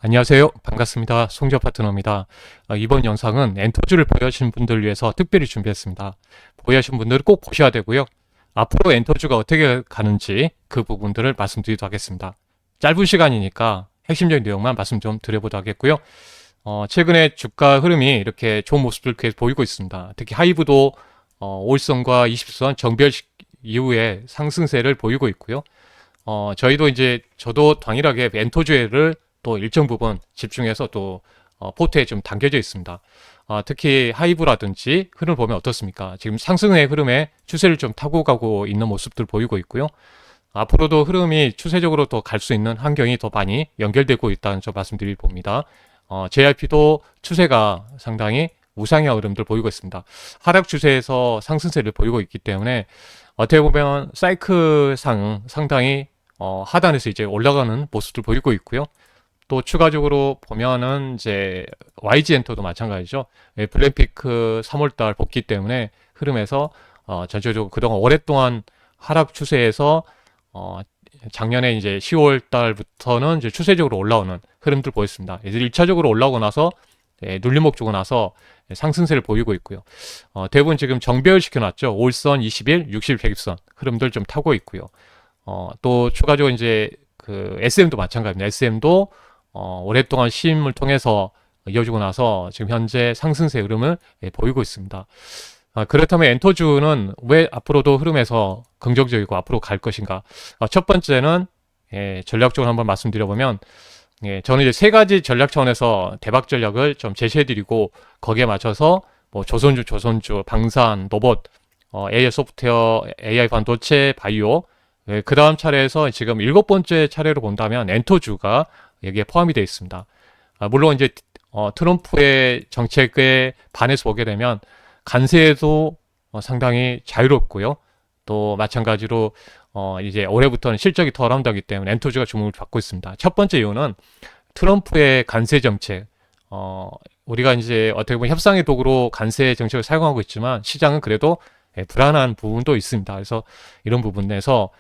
안녕하세요. 반갑습니다. 송지엽 파트너입니다. 이번 영상은 엔터주를 보유하신 분들을 위해서 특별히 준비했습니다. 보유하신 분들은 꼭 보셔야 되고요. 앞으로 엔터주가 어떻게 가는지 그 부분들을 말씀드리도록 하겠습니다. 짧은 시간이니까 핵심적인 내용만 말씀 좀 드려보도록 하겠고요. 최근에 주가 흐름이 이렇게 좋은 모습을 계속 보이고 있습니다. 특히 하이브도 5일선과 20선 정별 이후에 상승세를 보이고 있고요. 저도 당일하게 엔터주를 또 일정 부분 집중해서 또 포트에 좀 담겨져 있습니다. 특히 하이브라든지 흐름을 보면 어떻습니까? 지금 상승의 흐름에 추세를 좀 타고 가고 있는 모습들 보이고 있고요. 앞으로도 흐름이 추세적으로 더 갈 수 있는 환경이 더 많이 연결되고 있다는 점 말씀드릴 봅니다. JRP도 추세가 상당히 우상향 흐름들 보이고 있습니다. 하락 추세에서 상승세를 보이고 있기 때문에 어떻게 보면 사이클상 상당히 하단에서 이제 올라가는 모습들 보이고 있고요. 또 추가적으로 보면은 이제 YG 엔터도 마찬가지죠. 블랙피크 3월달 복귀 때문에 흐름에서 전체적으로 그동안 오랫동안 하락 추세에서 작년에 이제 10월 달부터는 이제 추세적으로 올라오는 흐름들 보였습니다. 이제 1차적으로 올라오고 나서 눌림목 주고 나서 상승세를 보이고 있고요. 대부분 지금 정배열시켜 놨죠. 5일선, 20일, 60일, 100일선 흐름들 좀 타고 있고요. 또 추가적으로 이제 그 SM도 마찬가지입니다. SM도 오랫동안 시임을 통해서 이어지고 나서 지금 현재 상승세 흐름을 보이고 있습니다. 그렇다면 엔터주는 왜 앞으로도 흐름에서 긍정적이고 앞으로 갈 것인가? 첫 번째는 전략적으로 한번 말씀드려보면 저는 이제 세 가지 전략 차원에서 대박 전략을 좀 제시해드리고 거기에 맞춰서 뭐 조선주, 방산, 로봇, AI 소프트웨어, AI 반도체, 바이오 그 다음 차례에서 지금 7번째 차례로 본다면 엔터주가 여기에 포함이 되어 있습니다. 물론 이제 트럼프의 정책에 반해서 보게 되면 관세에도 상당히 자유롭고요. 또 마찬가지로 이제 올해부터는 실적이 더 나온다기 때문에 엔터주가 주목을 받고 있습니다. 첫 번째 이유는 트럼프의 관세 정책. 우리가 이제 어떻게 보면 협상의 도구로 관세 정책을 사용하고 있지만 시장은 그래도 불안한 부분도 있습니다. 그래서 이런 부분에서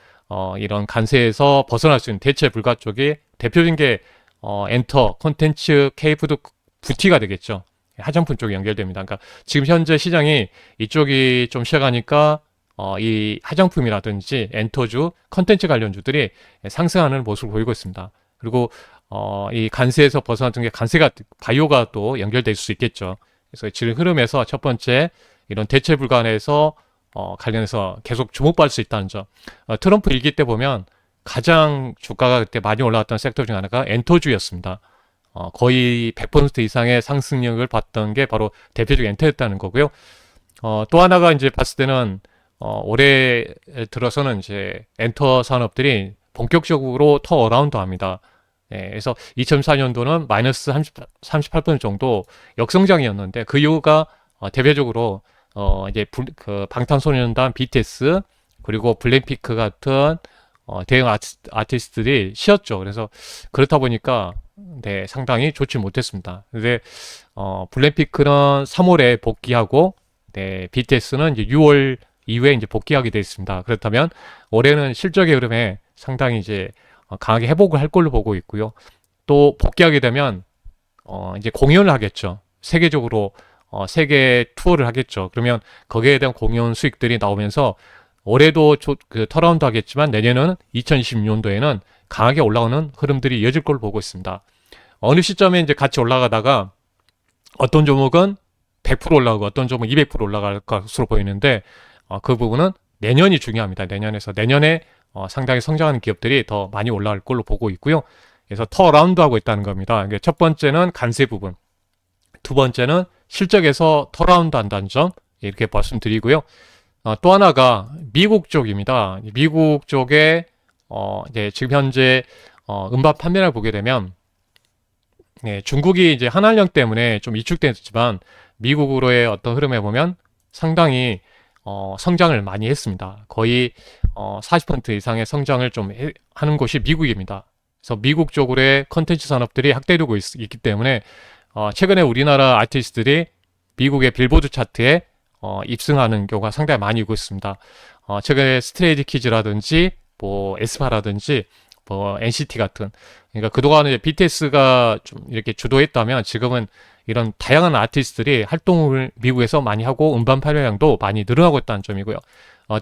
이런 관세에서 벗어날 수 있는 대체 불가 쪽이 대표적인 게 엔터, 콘텐츠, K푸드, 부티가 되겠죠. 화장품 쪽이 연결됩니다. 그러니까 지금 현재 시장이 이쪽이 좀 쉬어가니까 이 화장품이라든지 엔터주, 컨텐츠 관련주들이 상승하는 모습을 보이고 있습니다. 그리고 이 관세에서 벗어났던 게 관세가 바이오가 또 연결될 수 있겠죠. 그래서 지금 흐름에서 첫 번째 이런 대체 불가에서 관련해서 계속 주목받을 수 있다는 점. 트럼프 일기 때 보면 가장 주가가 그때 많이 올라왔던 섹터 중 하나가 엔터주였습니다. 거의 100% 이상의 상승력을 봤던 게 바로 대표적인 엔터였다는 거고요. 또 하나가 이제 봤을 때는 올해 들어서는 이제 엔터 산업들이 본격적으로 턴어라운드 합니다. 그래서 2004년도는 마이너스 38% 정도 역성장이었는데 그 이유가 대표적으로 이제 그 방탄소년단 BTS 그리고 블랙핑크 같은 대형 아티스트들이 쉬었죠. 그래서 그렇다 보니까 상당히 좋지 못했습니다. 근데 블랙핑크는 3월에 복귀하고 BTS는 이제 6월 이후에 이제 복귀하게 되어 있습니다. 그렇다면 올해는 실적의 흐름에 상당히 이제 강하게 회복을 할 걸로 보고 있고요. 또 복귀하게 되면 이제 공연을 하겠죠. 세계적으로 세계 투어를 하겠죠. 그러면 거기에 대한 공연 수익들이 나오면서 올해도 그 턴어라운드 하겠지만 내년은 2026년도에는 강하게 올라오는 흐름들이 이어질 걸로 보고 있습니다. 어느 시점에 이제 같이 올라가다가 어떤 종목은 100% 올라가고 어떤 종목은 200% 올라갈 것으로 보이는데 그 부분은 내년이 중요합니다. 내년에 상당히 성장하는 기업들이 더 많이 올라갈 걸로 보고 있고요. 그래서 턴어라운드 하고 있다는 겁니다. 그러니까 첫 번째는 관세 부분, 두 번째는 실적에서 턴어라운드 한다는 점 이렇게 말씀드리고요. 또 하나가 미국 쪽입니다. 미국 쪽에 이제 지금 현재 음반 판매를 보게 되면 중국이 이제 한한령 때문에 좀 위축됐지만 미국으로의 어떤 흐름에 보면 상당히 성장을 많이 했습니다. 거의 40% 이상의 성장을 좀 하는 곳이 미국입니다. 그래서 미국 쪽으로의 컨텐츠 산업들이 확대되고 있기 때문에 최근에 우리나라 아티스트들이 미국의 빌보드 차트에 입승하는 경우가 상당히 많이 있고 있습니다. 최근에 스트레이트 키즈라든지 뭐 에스파라든지 뭐 NCT 같은. 그러니까 그동안에 BTS가 좀 이렇게 주도했다면 지금은 이런 다양한 아티스트들이 활동을 미국에서 많이 하고 음반 발매량도 많이 늘어나고 있다는 점이고요.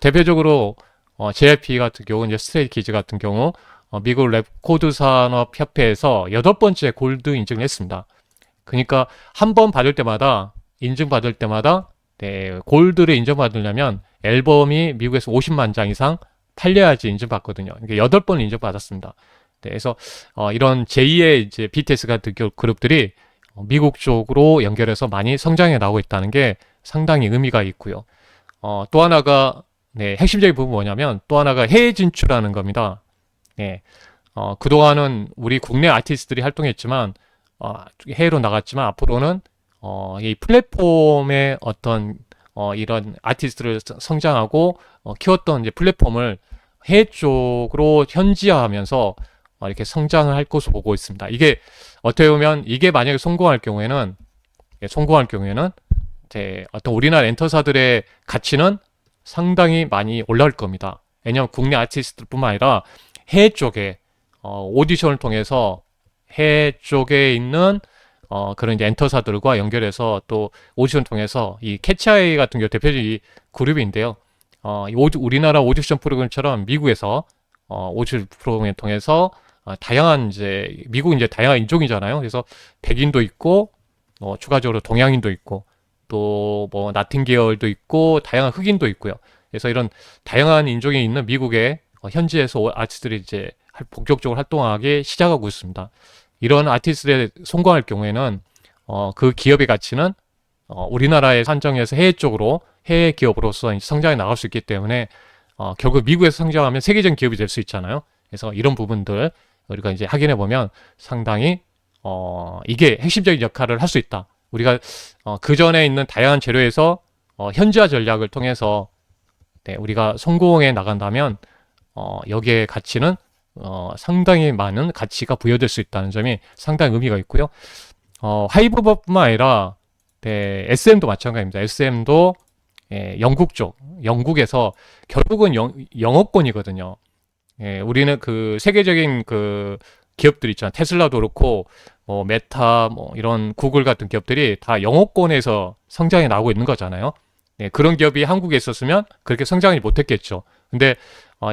대표적으로 JYP 같은 경우, 이제 스트레이키즈 같은 경우 미국 레코드 산업 협회에서 8번째 골드 인증을 했습니다. 그러니까 한 번 받을 때마다 인증받을 때마다 네, 골드를 인정받으려면 앨범이 미국에서 50만 장 이상 팔려야지 인증받거든요. 그러니까 8번 인정받았습니다. 네, 그래서 이런 제2의 이제 BTS 같은 그룹들이 미국 쪽으로 연결해서 많이 성장해 나오고 있다는 게 상당히 의미가 있고요. 또 하나가 네, 핵심적인 부분 뭐냐면 또 하나가 해외 진출하는 겁니다. 네, 그동안은 우리 국내 아티스트들이 활동했지만 해외로 나갔지만 앞으로는 이 플랫폼의 어떤 이런 아티스트를 성장하고 키웠던 이제 플랫폼을 해외 쪽으로 현지화하면서 이렇게 성장을 할 것으로 보고 있습니다. 이게 어떻게 보면 이게 만약에 성공할 경우에는 이제 어떤 우리나라 엔터사들의 가치는 상당히 많이 올라올 겁니다. 왜냐하면 국내 아티스트뿐만 아니라 해외 쪽에 오디션을 통해서 해외 쪽에 있는 그런 이제 엔터사들과 연결해서 또 오디션 통해서 이 캐치아이 같은 경우 대표적인 이 그룹인데요. 우리나라 오디션 프로그램처럼 미국에서 오디션 프로그램을 통해서 다양한 이제 미국은 이제 다양한 인종이잖아요. 그래서 백인도 있고 추가적으로 동양인도 있고 또 뭐 나틴 계열도 있고 다양한 흑인도 있고요. 그래서 이런 다양한 인종이 있는 미국의 현지에서 아티스트들이 이제 본격적으로 활동하기 시작하고 있습니다. 이런 아티스트에 성공할 경우에는 그 기업의 가치는 우리나라에 산정해서 해외 쪽으로 해외 기업으로서 성장해 나갈 수 있기 때문에 결국 미국에서 성장하면 세계적인 기업이 될 수 있잖아요. 그래서 이런 부분들 우리가 이제 확인해 보면 상당히 이게 핵심적인 역할을 할 수 있다. 우리가 그 전에 있는 다양한 재료에서 현지화 전략을 통해서 네, 우리가 성공해 나간다면 여기에 가치는 상당히 많은 가치가 부여될 수 있다는 점이 상당히 의미가 있고요. 하이브뿐만 아니라 네, SM도 마찬가지입니다. SM도 영국에서 결국은 영어권이거든요. 우리는 그 세계적인 그 기업들 있잖아요. 테슬라도 그렇고 뭐 메타 뭐 이런 구글 같은 기업들이 다 영어권에서 성장해 나오고 있는 거잖아요. 그런 기업이 한국에 있었으면 그렇게 성장이 못했겠죠. 근데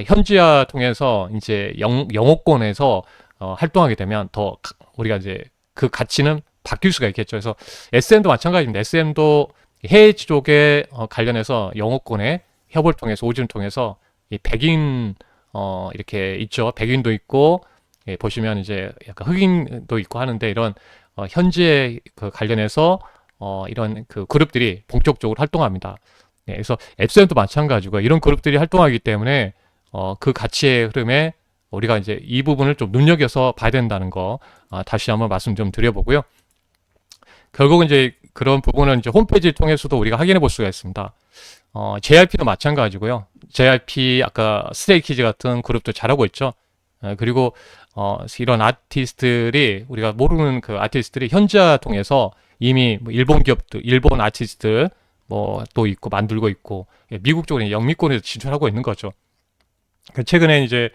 현지화 통해서 이제 영어권에서 활동하게 되면 더 우리가 이제 그 가치는 바뀔 수가 있겠죠. 그래서 SM도 마찬가지입니다. SM도 해외 쪽에 관련해서 영어권의 협업을 통해서 오진을 통해서 이 백인 이렇게 있죠. 백인도 있고 보시면 이제 약간 흑인도 있고 하는데 이런 현지에 그 관련해서 이런 그 그룹들이 본격적으로 활동합니다. 그래서 앱센도 마찬가지고 이런 그룹들이 활동하기 때문에 그 가치의 흐름에 우리가 이제 이 부분을 좀 눈여겨서 봐야 된다는 거 다시 한번 말씀 좀 드려보고요. 결국은 이제 그런 부분은 이제 홈페이지를 통해서도 우리가 확인해 볼 수가 있습니다. JYP도 마찬가지고요. JYP 아까 스트레이키즈 같은 그룹도 잘하고 있죠. 그리고 이런 아티스트들이 우리가 모르는 그 아티스트들이 현지화 통해서 이미 뭐 일본 기업들, 일본 아티스트 뭐 또 있고 만들고 있고 미국 쪽으로 영미권에서 진출하고 있는 거죠. 최근에 이제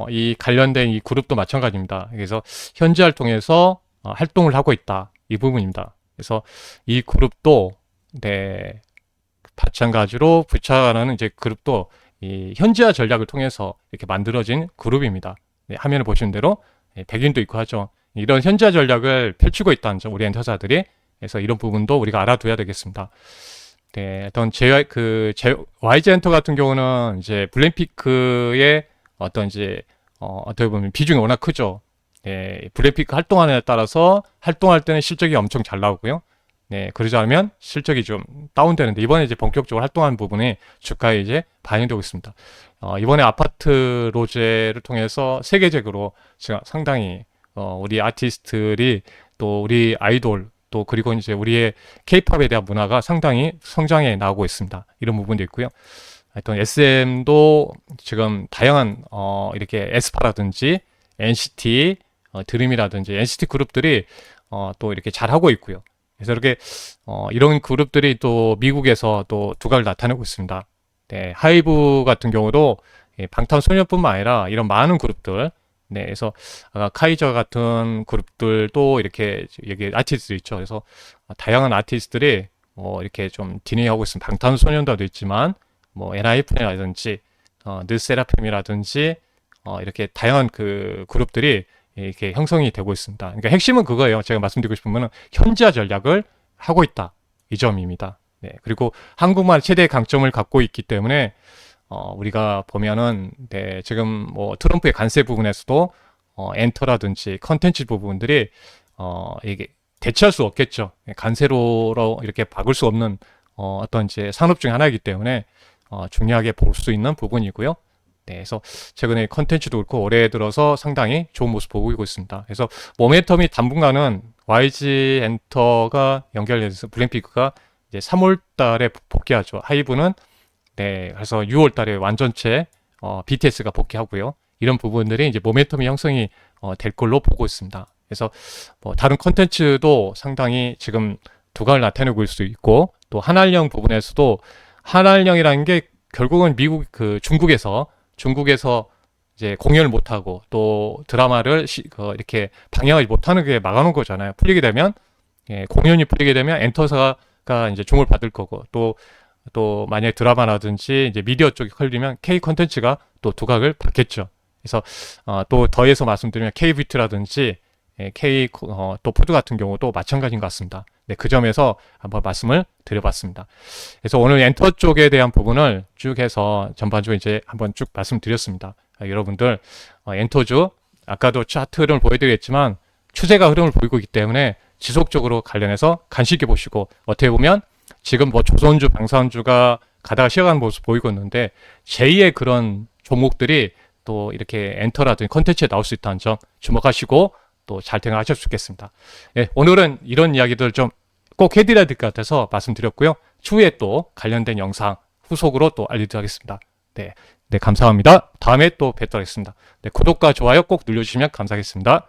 이 관련된 이 그룹도 마찬가지입니다. 그래서 현지화를 통해서 활동을 하고 있다 이 부분입니다. 그래서 이 그룹도 네 마찬가지로 부차라는 이제 그룹도 이 현지화 전략을 통해서 이렇게 만들어진 그룹입니다. 네, 화면을 보시는 대로 백인도 있고 하죠. 이런 현지화 전략을 펼치고 있다는 점 우리 엔터사들이 그래서 이런 부분도 우리가 알아둬야 되겠습니다. 네, 어떤 YG 엔터 같은 경우는 이제 블랙핑크의 어떤 이제 어떻게 보면 비중이 워낙 크죠. 네, 블랙핑크 활동하는 데 따라서 활동할 때는 실적이 엄청 잘 나오고요. 네, 그러지 않으면 실적이 좀 다운되는데 이번에 이제 본격적으로 활동하는 부분이 주가에 이제 반영되고 있습니다. 이번에 아파트 로제를 통해서 세계적으로 지금 상당히 우리 아티스트들이 또 우리 아이돌 또 그리고 이제 우리의 케이팝에 대한 문화가 상당히 성장해 나오고 있습니다. 이런 부분도 있고요. 하여튼 SM도 지금 다양한 이렇게 에스파라든지 NCT 드림이라든지 NCT 그룹들이 또 이렇게 잘하고 있고요. 그래서 이렇게 이런 그룹들이 또 미국에서 또 두각을 나타내고 있습니다. 네, 하이브 같은 경우도 방탄소년뿐만 아니라 이런 많은 그룹들 네, 그래서 카이저 같은 그룹들도 이렇게 여기 아티스트도 있죠. 그래서 다양한 아티스트들이 이렇게 좀 디네이하고 있습니다. 방탄소년단도 있지만 뭐 엔하이픈이라든지 르세라핌이라든지 이렇게 다양한 그 그룹들이 이렇게 형성이 되고 있습니다. 그러니까 핵심은 그거예요. 제가 말씀드리고 싶은 거는 현지화 전략을 하고 있다. 이 점입니다. 네, 그리고 한국만 최대의 강점을 갖고 있기 때문에 우리가 보면은 네, 지금 뭐 트럼프의 관세 부분에서도 엔터라든지 컨텐츠 부분들이 이게 대체할 수 없겠죠. 관세로 이렇게 박을 수 없는 어떤 이제 산업 중에 하나이기 때문에 중요하게 볼 수 있는 부분이고요. 네, 그래서 최근에 컨텐츠도 그렇고 올해 들어서 상당히 좋은 모습 보이고 있습니다. 그래서 모멘텀이 당분간은 YG 엔터가 연결돼서 블랙핑크가 이제 3월 달에 복귀하죠. 하이브는 네, 그래서 6월 달에 완전체 BTS가 복귀하고요. 이런 부분들이 이제 모멘텀이 형성이 될 걸로 보고 있습니다. 그래서 뭐 다른 컨텐츠도 상당히 지금 두각을 나타내고 있을 수 있고 또 한알령 부분에서도 한알령이라는 게 결국은 미국 그 중국에서 이제 공연을 못하고 또 드라마를 이렇게 방영하지 못하는 게 막아놓은 거잖아요. 풀리게 되면 공연이 풀리게 되면 엔터사가 이제 종을 받을 거고 또 만약에 드라마라든지 이제 미디어 쪽이 걸리면 K 컨텐츠가 또 두각을 받겠죠. 그래서 또 더해서 말씀드리면 KBT라든지 K 또 푸드 같은 경우도 마찬가지인 것 같습니다. 네, 그 점에서 한번 말씀을 드려봤습니다. 그래서 오늘 엔터 쪽에 대한 부분을 쭉 해서 전반적으로 이제 한번 쭉 말씀드렸습니다. 여러분들 엔터주 아까도 차트 흐름을 보여드렸지만 추세가 흐름을 보이고 있기 때문에 지속적으로 관련해서 간직해 보시고 어떻게 보면 지금 뭐 조선주, 방산주가 가다가 쉬어가는 모습 보이고 있는데 제2의 그런 종목들이 또 이렇게 엔터라든지 컨텐츠에 나올 수 있다는 점 주목하시고 또 잘 생각하실 수 있겠습니다. 예, 오늘은 이런 이야기들 좀 꼭 해드려야 될 것 같아서 말씀드렸고요. 추후에 또 관련된 영상 후속으로 또 알려드리도록 하겠습니다. 네, 감사합니다. 다음에 또 뵙도록 하겠습니다. 네, 구독과 좋아요 꼭 눌러주시면 감사하겠습니다.